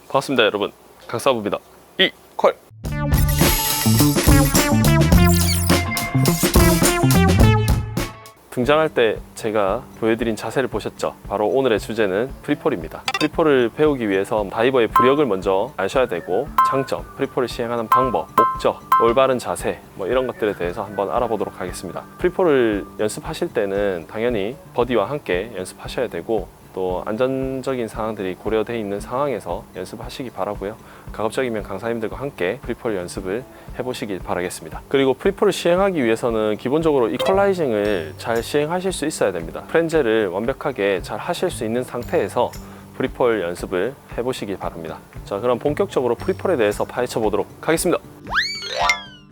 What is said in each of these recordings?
반갑습니다 여러분, 강사부입니다. 이퀄. 등장할 때 제가 보여드린 자세를 보셨죠? 바로 오늘의 주제는 프리폴입니다. 프리폴을 배우기 위해서 다이버의 부력을 먼저 아셔야 되고, 장점, 프리폴을 시행하는 방법, 목적, 올바른 자세, 이런 것들에 대해서 한번 알아보도록 하겠습니다. 프리폴을 연습하실 때는 당연히 버디와 함께 연습하셔야 되고, 또 안전적인 상황들이 고려되어 있는 상황에서 연습하시기 바라고요. 가급적이면 강사님들과 함께 프리폴 연습을 해보시길 바라겠습니다. 그리고 프리폴을 시행하기 위해서는 기본적으로 이퀄라이징을 잘 시행하실 수 있어야 됩니다. 프렌즈를 완벽하게 잘 하실 수 있는 상태에서 프리폴 연습을 해보시기 바랍니다. 자, 그럼 본격적으로 프리폴에 대해서 파헤쳐 보도록 하겠습니다.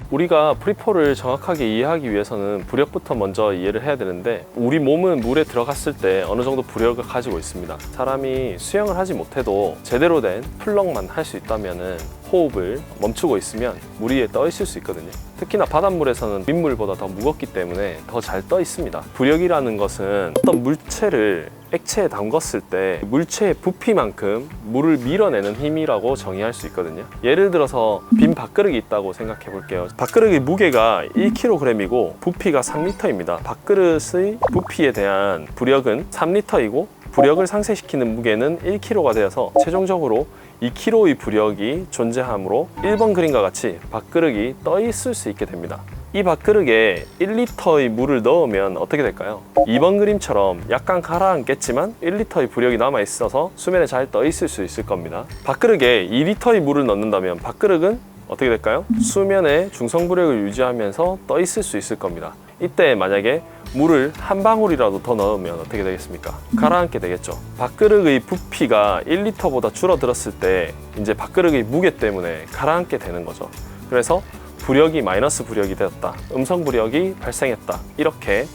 우리가 프리폴을 정확하게 이해하기 위해서는 부력부터 먼저 이해를 해야 되는데, 우리 몸은 물에 들어갔을 때 어느 정도 부력을 가지고 있습니다. 사람이 수영을 하지 못해도 제대로 된 플럭만 할 수 있다면 호흡을 멈추고 있으면 물 위에 떠 있을 수 있거든요. 특히나 바닷물에서는 민물보다 더 무겁기 때문에 더 잘 떠 있습니다. 부력이라는 것은 어떤 물체를 액체에 담궜을 때 물체의 부피만큼 물을 밀어내는 힘이라고 정의할 수 있거든요. 예를 들어서 빈 밥그릇이 있다고 생각해 볼게요. 밥그릇의 무게가 1kg이고 부피가 3L입니다. 밥그릇의 부피에 대한 부력은 3L이고 부력을 상쇄시키는 무게는 1kg가 되어서 최종적으로 2kg의 부력이 존재하므로 1번 그림과 같이 밥그릇이 떠 있을 수 있게 됩니다. 이 밥그릇에 1리터의 물을 넣으면 어떻게 될까요? 2번 그림처럼 약간 가라앉겠지만 1리터의 부력이 남아있어서 수면에 잘 떠 있을 수 있을 겁니다. 밥그릇에 2리터의 물을 넣는다면 밥그릇은 어떻게 될까요? 수면에 중성부력을 유지하면서 떠 있을 수 있을 겁니다. 이때 만약에 물을 한 방울이라도 더 넣으면 어떻게 되겠습니까? 가라앉게 되겠죠. 밥그릇의 부피가 1리터보다 줄어들었을 때 이제 밥그릇의 무게 때문에 가라앉게 되는 거죠. 그래서 부력이 마이너스 부력이 되었다, 음성 부력이 발생했다, 이렇게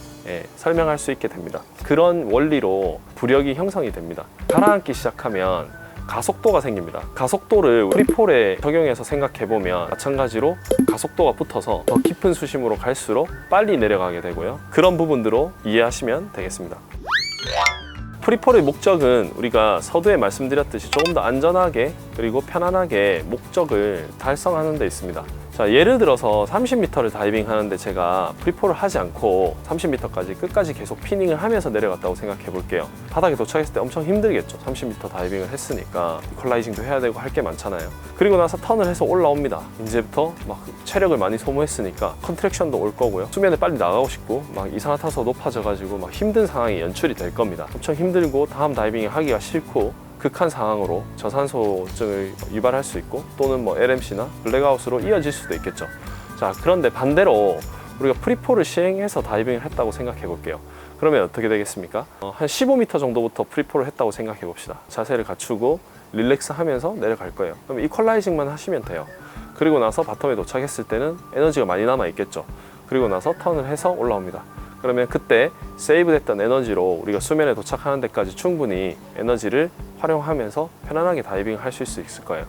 설명할 수 있게 됩니다. 그런 원리로 부력이 형성이 됩니다. 가라앉기 시작하면 가속도가 생깁니다. 가속도를 프리폴에 적용해서 생각해보면 마찬가지로 가속도가 붙어서 더 깊은 수심으로 갈수록 빨리 내려가게 되고요. 그런 부분들로 이해하시면 되겠습니다. 프리폴의 목적은 우리가 서두에 말씀드렸듯이 조금 더 안전하게 그리고 편안하게 목적을 달성하는 데 있습니다. 자, 예를 들어서 30m를 다이빙 하는데 제가 프리폴을 하지 않고 30m까지 끝까지 계속 피닝을 하면서 내려갔다고 생각해 볼게요. 바닥에 도착했을 때 엄청 힘들겠죠. 30m 다이빙을 했으니까 이퀄라이징도 해야 되고 할 게 많잖아요. 그리고 나서 턴을 해서 올라옵니다. 이제부터 막 체력을 많이 소모했으니까 컨트랙션도 올 거고요. 수면에 빨리 나가고 싶고 막 이산화탄소 높아져 가지고 막 힘든 상황이 연출이 될 겁니다. 엄청 힘들고 다음 다이빙을 하기가 싫고 극한 상황으로 저산소증을 유발할 수 있고, 또는 LMC나 블랙아웃으로 이어질 수도 있겠죠. 자, 그런데 반대로 우리가 프리폴을 시행해서 다이빙을 했다고 생각해 볼게요. 그러면 어떻게 되겠습니까? 한 15m 정도부터 프리폴을 했다고 생각해 봅시다. 자세를 갖추고 릴렉스 하면서 내려갈 거예요. 그럼 이퀄라이징만 하시면 돼요. 그리고 나서 바텀에 도착했을 때는 에너지가 많이 남아 있겠죠. 그리고 나서 턴을 해서 올라옵니다. 그러면 그때 세이브됐던 에너지로 우리가 수면에 도착하는 데까지 충분히 에너지를 활용하면서 편안하게 다이빙을 하실 수 있을 거예요.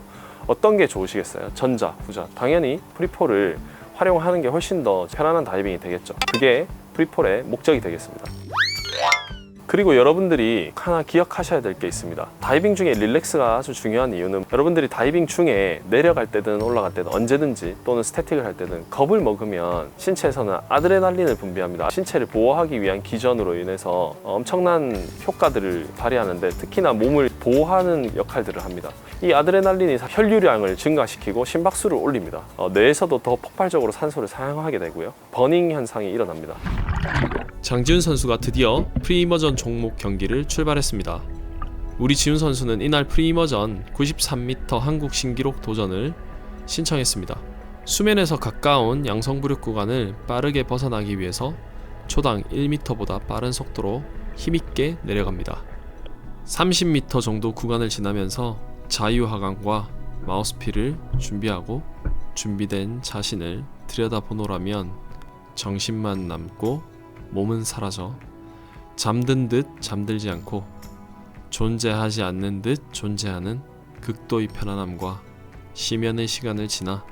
어떤 게 좋으시겠어요? 전자, 후자. 당연히 프리폴을 활용하는 게 훨씬 더 편안한 다이빙이 되겠죠. 그게 프리폴의 목적이 되겠습니다. 그리고 여러분들이 하나 기억하셔야 될 게 있습니다. 다이빙 중에 릴렉스가 아주 중요한 이유는, 여러분들이 다이빙 중에 내려갈 때든 올라갈 때든 언제든지, 또는 스태틱을 할 때든 겁을 먹으면 신체에서는 아드레날린을 분비합니다. 신체를 보호하기 위한 기전으로 인해서 엄청난 효과들을 발휘하는데, 특히나 몸을 보호하는 역할들을 합니다. 이 아드레날린이 혈류량을 증가시키고 심박수를 올립니다. 뇌에서도 더 폭발적으로 산소를 사용하게 되고요. 버닝 현상이 일어납니다. 장지훈 선수가 드디어 프리이머전 종목 경기를 출발했습니다. 우리 지훈 선수는 이날 프리이머전 93m 한국 신기록 도전을 신청했습니다. 수면에서 가까운 양성부력 구간을 빠르게 벗어나기 위해서 초당 1m보다 빠른 속도로 힘있게 내려갑니다. 30m 정도 구간을 지나면서 자유하강과 마우스피를 준비하고 준비된 자신을 들여다보노라면 정신만 남고 몸은 사라져 잠든 듯 잠들지 않고 존재하지 않는 듯 존재하는 극도의 편안함과 심연의 시간을 지나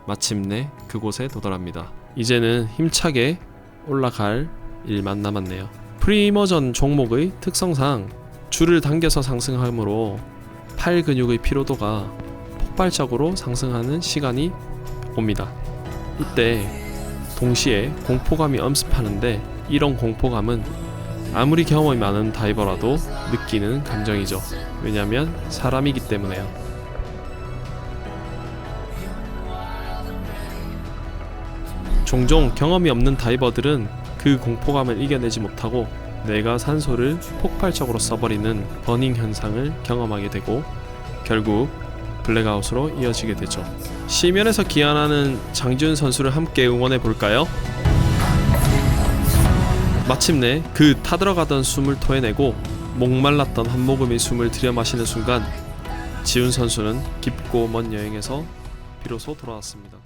마침내 그곳에 도달합니다. 이제는 힘차게 올라갈 일만 남았네요. 프리이머전 종목의 특성상 줄을 당겨서 상승하므로 팔 근육의 피로도가 폭발적으로 상승하는 시간이 옵니다. 이때 동시에 공포감이 엄습하는데, 이런 공포감은 아무리 경험이 많은 다이버라도 느끼는 감정이죠. 왜냐하면 사람이기 때문에요. 종종 경험이 없는 다이버들은 그 공포감을 이겨내지 못하고 뇌가 산소를 폭발적으로 써버리는 버닝 현상을 경험하게 되고 결국 블랙아웃으로 이어지게 되죠. 시면에서 기한하는 장지훈 선수를 함께 응원해 볼까요? 마침내 그 타들어가던 숨을 토해내고 목말랐던 한 모금의 숨을 들여마시는 순간, 지훈 선수는 깊고 먼 여행에서 비로소 돌아왔습니다.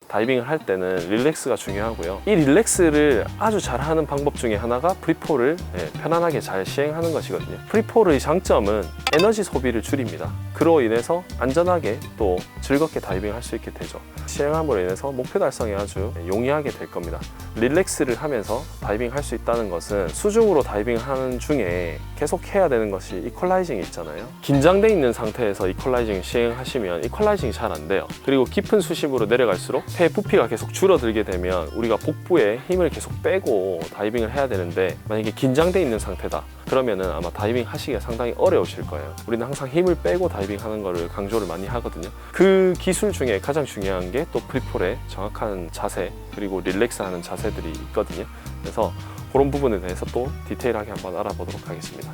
다이빙을 할 때는 릴렉스가 중요하고요. 이 릴렉스를 아주 잘하는 방법 중에 하나가 프리폴을 편안하게 잘 시행하는 것이거든요. 프리폴의 장점은 에너지 소비를 줄입니다. 그로 인해서 안전하게 또 즐겁게 다이빙할 수 있게 되죠. 시행함으로 인해서 목표 달성에 아주 용이하게 될 겁니다. 릴렉스를 하면서 다이빙할 수 있다는 것은 수중으로 다이빙하는 중에 계속 해야 되는 것이 이퀄라이징이 있잖아요. 긴장돼 있는 상태에서 이퀄라이징을 시행하시면 이퀄라이징이 잘 안 돼요. 그리고 깊은 수심으로 내려갈수록 폐 부피가 계속 줄어들게 되면 우리가 복부에 힘을 계속 빼고 다이빙을 해야 되는데, 만약에 긴장돼 있는 상태다 그러면은 아마 다이빙 하시기가 상당히 어려우실 거예요. 우리는 항상 힘을 빼고 다이빙하는 거를 강조를 많이 하거든요. 그 기술 중에 가장 중요한 게 또 프리폴의 정확한 자세, 그리고 릴렉스하는 자세들이 있거든요. 그래서 그런 부분에 대해서 또 디테일하게 한번 알아보도록 하겠습니다.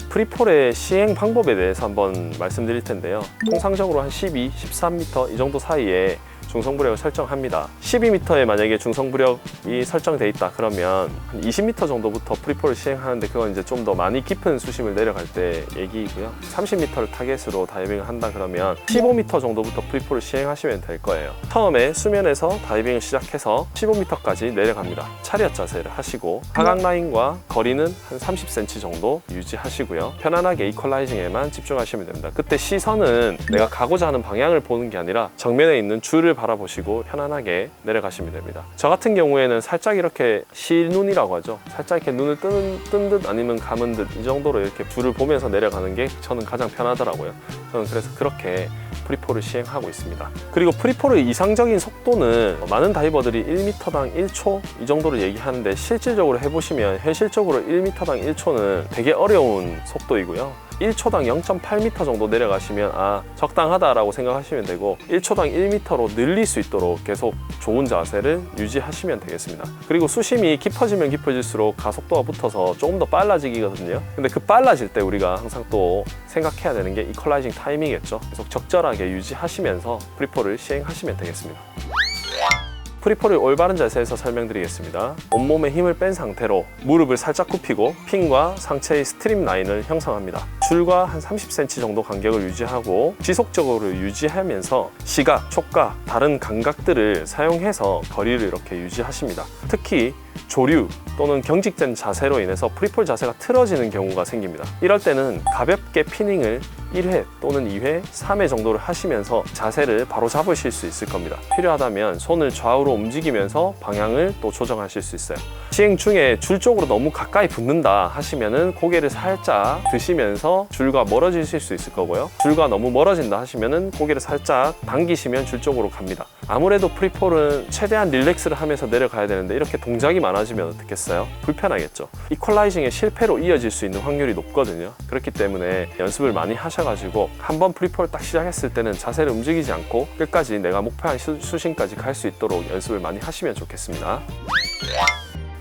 프리폴의 시행 방법에 대해서 한번 말씀드릴 텐데요. 통상적으로 한 12, 13m 이 정도 사이에 중성부력을 설정합니다. 12m에 만약에 중성부력이 설정돼 있다 그러면 한 20m 정도부터 프리폴을 시행하는데, 그건 이제 좀 더 많이 깊은 수심을 내려갈 때 얘기이고요. 30m를 타겟으로 다이빙을 한다 그러면 15m 정도부터 프리폴을 시행하시면 될 거예요. 처음에 수면에서 다이빙을 시작해서 15m까지 내려갑니다. 차렷 자세를 하시고 하강 라인과 거리는 한 30cm 정도 유지하시고요. 편안하게 이퀄라이징에만 집중하시면 됩니다. 그때 시선은 내가 가고자 하는 방향을 보는 게 아니라 정면에 있는 줄을 바라보시고 편안하게 내려가시면 됩니다. 저 같은 경우에는 살짝 이렇게 실눈이라고 하죠. 살짝 이렇게 눈을 뜬 듯 아니면 감은 듯 이 정도로 이렇게 줄을 보면서 내려가는 게 저는 가장 편하더라고요. 저는 그래서 그렇게 프리폴을 시행하고 있습니다. 그리고 프리폴의 이상적인 속도는 많은 다이버들이 1m당 1초 이 정도를 얘기하는데, 실질적으로 해보시면 현실적으로 1m당 1초는 되게 어려운 속도이고요. 1초당 0.8m 정도 내려가시면 적당하다라고 생각하시면 되고, 1초당 1m로 늘릴 수 있도록 계속 좋은 자세를 유지하시면 되겠습니다. 그리고 수심이 깊어지면 깊어질수록 가속도가 붙어서 조금 더 빨라지거든요. 근데 그 빨라질 때 우리가 항상 또 생각해야 되는 게 이퀄라이징 타이밍이겠죠. 계속 적절하게 유지하시면서 프리폴을 시행하시면 되겠습니다. 프리폴을 올바른 자세에서 설명드리겠습니다. 온몸에 힘을 뺀 상태로 무릎을 살짝 굽히고 핀과 상체의 스트림 라인을 형성합니다. 줄과 한 30cm 정도 간격을 유지하고 지속적으로 유지하면서 시각, 촉각, 다른 감각들을 사용해서 거리를 이렇게 유지하십니다. 특히 조류 또는 경직된 자세로 인해서 프리폴 자세가 틀어지는 경우가 생깁니다. 이럴 때는 가볍게 피닝을 1회 또는 2회, 3회 정도를 하시면서 자세를 바로 잡으실 수 있을 겁니다. 필요하다면 손을 좌우로 움직이면서 방향을 또 조정하실 수 있어요. 시행 중에 줄 쪽으로 너무 가까이 붙는다 하시면은 고개를 살짝 드시면서 줄과 멀어지실 수 있을 거고요. 줄과 너무 멀어진다 하시면은 고개를 살짝 당기시면 줄 쪽으로 갑니다. 아무래도 프리폴은 최대한 릴렉스를 하면서 내려가야 되는데, 이렇게 동작이 많아지면 어떻겠어요? 불편하겠죠. 이퀄라이징의 실패로 이어질 수 있는 확률이 높거든요. 그렇기 때문에 연습을 많이 하셔가지고 한번 프리폴 딱 시작했을 때는 자세를 움직이지 않고 끝까지 내가 목표한 수심까지 갈 수 있도록 연습을 많이 하시면 좋겠습니다.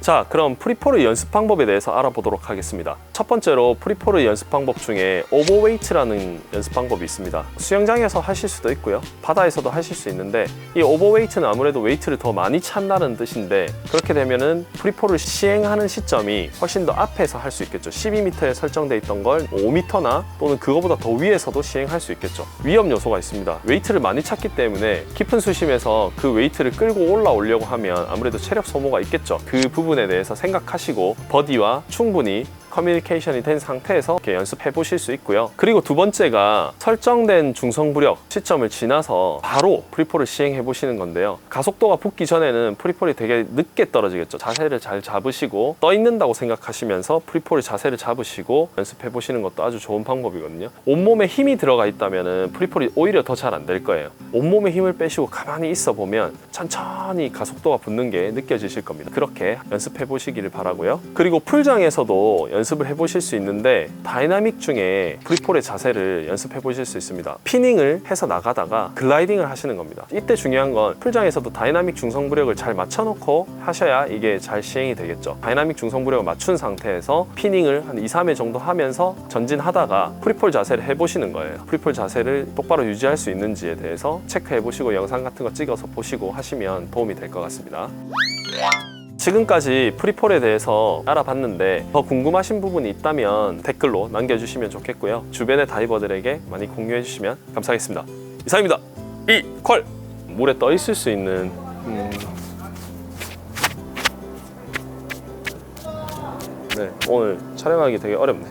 자, 그럼 프리폴의 연습 방법에 대해서 알아보도록 하겠습니다. 첫 번째로 프리폴의 연습 방법 중에 오버웨이트라는 연습 방법이 있습니다. 수영장에서 하실 수도 있고요, 바다에서도 하실 수 있는데, 이 오버웨이트는 아무래도 웨이트를 더 많이 찬다는 뜻인데, 그렇게 되면은 프리폴을 시행하는 시점이 훨씬 더 앞에서 할 수 있겠죠. 12m에 설정돼 있던 걸 5m나 또는 그거보다 더 위에서도 시행할 수 있겠죠. 위험 요소가 있습니다. 웨이트를 많이 찼기 때문에 깊은 수심에서 그 웨이트를 끌고 올라오려고 하면 아무래도 체력 소모가 있겠죠. 그 부분에 대해서 생각하시고 버디와 충분히 커뮤니케이션이 된 상태에서 이렇게 연습해 보실 수 있고요. 그리고 두 번째가 설정된 중성부력 시점을 지나서 바로 프리폴을 시행해 보시는 건데요. 가속도가 붙기 전에는 프리폴이 되게 늦게 떨어지겠죠. 자세를 잘 잡으시고 떠 있는다고 생각하시면서 프리폴의 자세를 잡으시고 연습해 보시는 것도 아주 좋은 방법이거든요. 온몸에 힘이 들어가 있다면 프리폴이 오히려 더 잘 안 될 거예요. 온몸에 힘을 빼시고 가만히 있어 보면 천천히 가속도가 붙는 게 느껴지실 겁니다. 그렇게 연습해 보시기를 바라고요. 그리고 풀장에서도 연습을 해 보실 수 있는데 다이나믹 중에 프리폴의 자세를 연습해 보실 수 있습니다. 피닝을 해서 나가다가 글라이딩을 하시는 겁니다. 이때 중요한 건 풀장에서도 다이나믹 중성부력을 잘 맞춰놓고 하셔야 이게 잘 시행이 되겠죠. 다이나믹 중성부력을 맞춘 상태에서 피닝을 한 2, 3회 정도 하면서 전진하다가 프리폴 자세를 해보시는 거예요. 프리폴 자세를 똑바로 유지할 수 있는지에 대해서 체크해 보시고 영상 같은 거 찍어서 보시고 하시면 도움이 될 것 같습니다. 지금까지 프리폴에 대해서 알아봤는데 더 궁금하신 부분이 있다면 댓글로 남겨주시면 좋겠고요. 주변의 다이버들에게 많이 공유해 주시면 감사하겠습니다. 이상입니다. 이퀄! 물에 떠 있을 수 있는 네, 오늘 촬영하기 되게 어렵네.